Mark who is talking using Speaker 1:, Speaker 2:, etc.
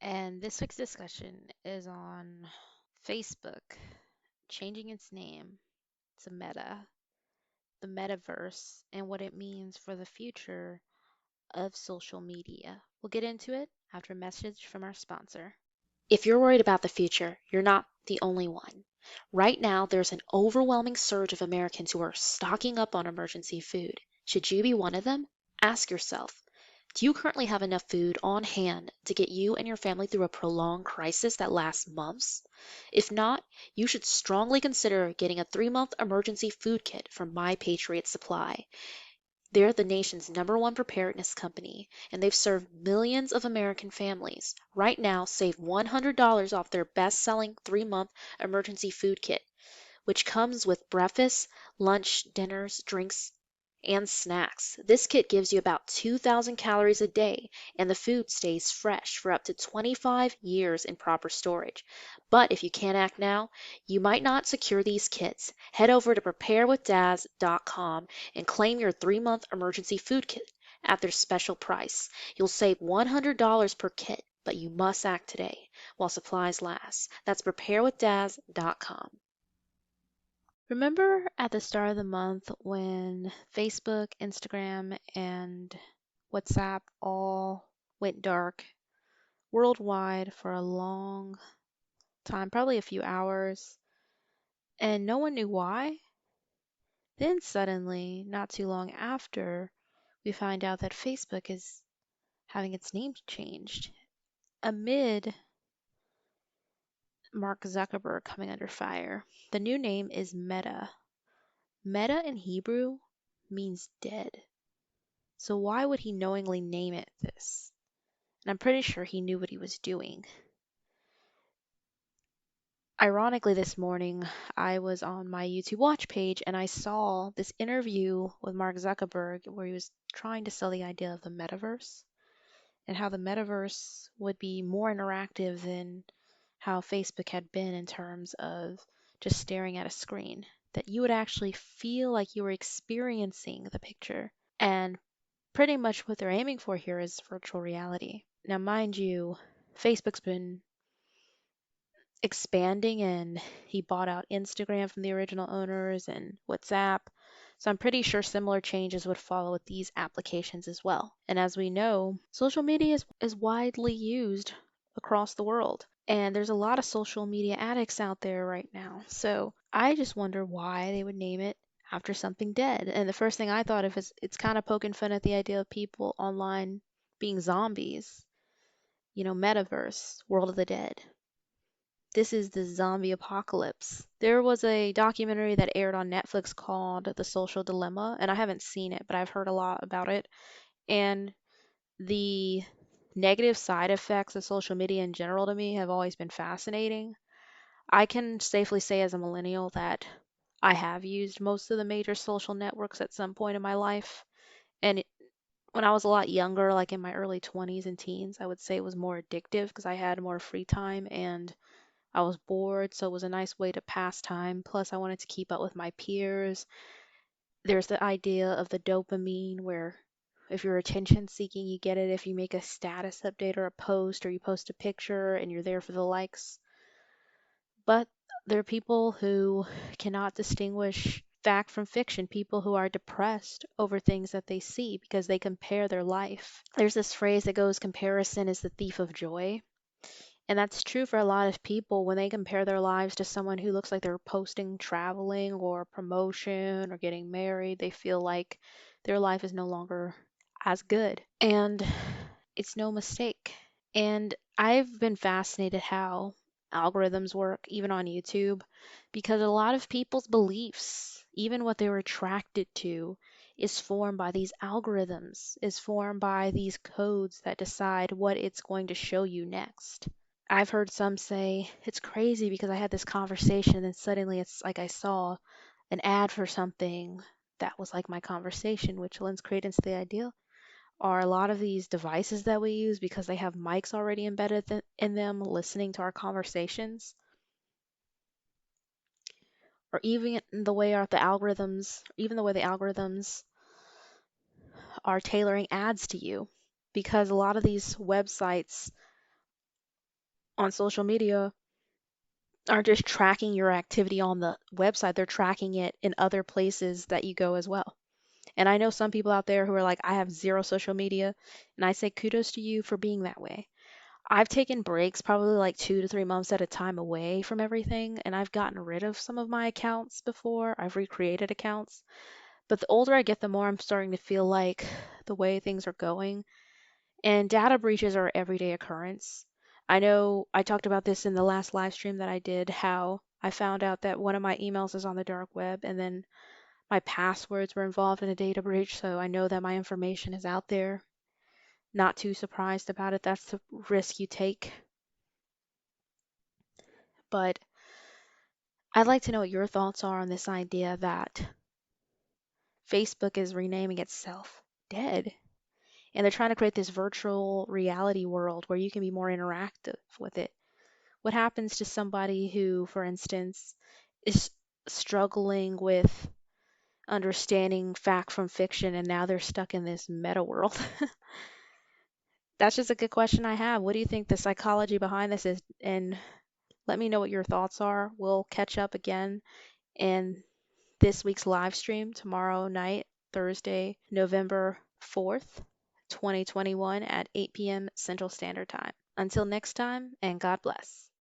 Speaker 1: And this week's discussion is on Facebook changing its name to Meta, the Metaverse, and what it means for the future of social media. We'll get into it after a message from our sponsor. If you're worried about the future, you're not the only one. Right now, there's an overwhelming surge of Americans who are stocking up on emergency food. Should you be one of them? Ask yourself, do you currently have enough food on hand to get you and your family through a prolonged crisis that lasts months? If not, you should strongly consider getting a 3-month emergency food kit from My Patriot Supply. They're the nation's #1 preparedness company, and they've served millions of American families. Right now, save $100 off their best-selling 3-month emergency food kit, which comes with breakfast, lunch, dinners, drinks, and snacks. This kit gives you about 2,000 calories a day, and the food stays fresh for up to 25 years in proper storage. But if you can't act now, you might not secure these kits. Head over to preparewithdaz.com and claim your 3-month emergency food kit at their special price. You'll save $100 per kit, but you must act today while supplies last. That's preparewithdaz.com. Remember at the start of the month when Facebook, Instagram, and WhatsApp all went dark worldwide for a long time, probably a few hours, and no one knew why? Then suddenly, not too long after, we find out that Facebook is having its name changed amid Mark Zuckerberg coming under fire. The new name is Meta. Meta in Hebrew means dead. So why would he knowingly name it this? And I'm pretty sure he knew what he was doing. Ironically, this morning I was on my YouTube watch page and I saw this interview with Mark Zuckerberg where he was trying to sell the idea of the metaverse and how the metaverse would be more interactive than how Facebook had been in terms of just staring at a screen. That you would actually feel like you were experiencing the picture. And pretty much what they're aiming for here is virtual reality. Now, mind you, Facebook's been expanding and he bought out Instagram from the original owners and WhatsApp. So I'm pretty sure similar changes would follow with these applications as well. And as we know, social media is widely used across the world. And there's a lot of social media addicts out there right now. So I just wonder why they would name it after something dead. And the first thing I thought of is it's kind of poking fun at the idea of people online being zombies. Metaverse, World of the Dead. This is the zombie apocalypse. There was a documentary that aired on Netflix called The Social Dilemma, and I haven't seen it, but I've heard a lot about it. And the negative side effects of social media in general to me have always been fascinating. I can safely say as a millennial that I have used most of the major social networks at some point in my life. And when I was a lot younger, like in my early 20s and teens, I would say it was more addictive because I had more free time and I was bored, so it was a nice way to pass time. Plus, I wanted to keep up with my peers. There's the idea of the dopamine where if you're attention seeking, you get it if you make a status update or a post or you post a picture and you're there for the likes. But there are people who cannot distinguish fact from fiction, people who are depressed over things that they see because they compare their life. There's this phrase that goes, comparison is the thief of joy. And that's true for a lot of people when they compare their lives to someone who looks like they're posting traveling or promotion or getting married. They feel like their life is no longer as good. And it's no mistake. And I've been fascinated how algorithms work, even on YouTube, because a lot of people's beliefs, even what they were attracted to, is formed by these algorithms, is formed by these codes that decide what it's going to show you next. I've heard some say it's crazy because I had this conversation and suddenly it's like I saw an ad for something that was like my conversation, which lends credence to the idea. Are a lot of these devices that we use because they have mics already embedded in them listening to our conversations? Or even the way the algorithms are tailoring ads to you, because a lot of these websites on social media aren't just tracking your activity on the website, they're tracking it in other places that you go as well. And I know some people out there who are like, I have zero social media, and I say kudos to you for being that way. I've taken breaks probably like 2 to 3 months at a time away from everything, and I've gotten rid of some of my accounts before. I've recreated accounts. But the older I get, the more I'm starting to feel like the way things are going. And data breaches are everyday occurrence. I know I talked about this in the last live stream that I did, how I found out that one of my emails is on the dark web, and then my passwords were involved in a data breach, so I know that my information is out there. Not too surprised about it. That's the risk you take. But I'd like to know what your thoughts are on this idea that Facebook is renaming itself dead. And they're trying to create this virtual reality world where you can be more interactive with it. What happens to somebody who, for instance, is struggling with understanding fact from fiction and now they're stuck in this meta world? That's just a good question I have. What do you think the psychology behind this is? And let me know what your thoughts are. We'll catch up again in this week's live stream tomorrow night, Thursday, November 4th, 2021 at 8 p.m. Central Standard Time. Until next time, and God bless.